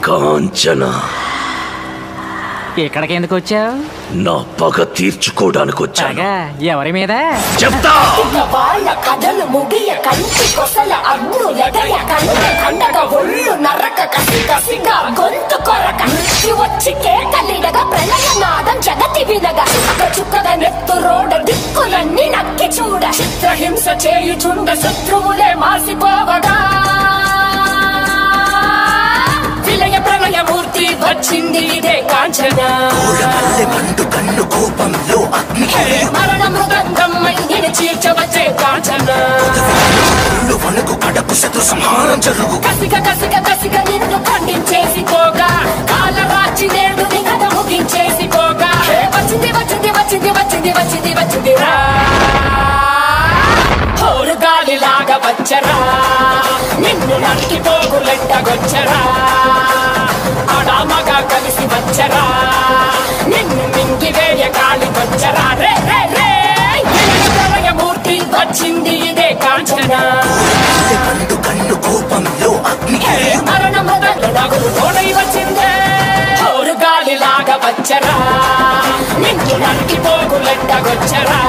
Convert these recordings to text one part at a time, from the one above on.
కాంచన, ఇక్కడికి ఎందుకు వచ్చావు? నా పగ తీర్చుకోవడానికి వచ్చాగా. ఎవరి మీద చెప్తా? వాళ్ళ కథలు ముగియ కంటి కొసల అగ్ను లెగయ కంటి కండగ ఒళ్ళు నరక కసి కసిగా గొంతు కొరక మృత్యు వచ్చి కేకలిడగా ప్రళయ నాదం జగతి వినగా చుక్కగా నెత్తు రోడ దిక్కులన్నీ నక్కి చూడ చిత్రహింస చేయుచుండ శత్రువులే మాసిపోవగా విలయ ప్రళయ మూర్తి వచ్చింది ఇదే కాంచన. మండు కన్ను కోపంలో అగ్ని మరణ మృదంగమ్మై నేను చీల్చవచ్చే కాంచన. వణుకు కడపు శత్రు సంహారం జరుగు. కసిక కసిక కసిక నిన్ను ఖండించేసి పోగా కాలరాచి నేడు నీ కథ ముగించేసి పోగా వచ్చింది వచ్చింది వచ్చింది వచ్చింది వచ్చింది వచ్చింది రా హోరు గాలిలాగా వచ్చరా నిన్ను నరికి పోగులెట్టగొచ్చరా ఆడామగా కలిసి వచ్చరా నిన్ను మింగివేయ గాలి వచ్చరా రే రే రే మూర్తి వచ్చింది ఇదే కాంచన. కన్ను కోపంలో అగ్ని మరణ మృదంలో నగులు తోడై వచ్చిందే హోరు గాలిలాగా వచ్చరా నిన్ను నరికి పోగులెట్టగొచ్చరా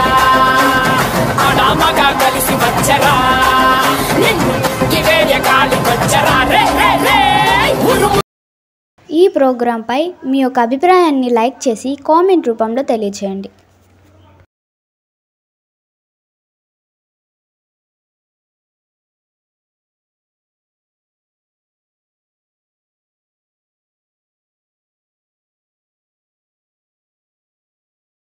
ఆడామగా కలిసి వచ్చరా నిన్ను మింగివేయ గాలి వచ్చరా రే రే రే. ఈ ప్రోగ్రాంపై మీ యొక్క అభిప్రాయాన్ని లైక్ చేసి కామెంట్ రూపంలో తెలియజేయండి.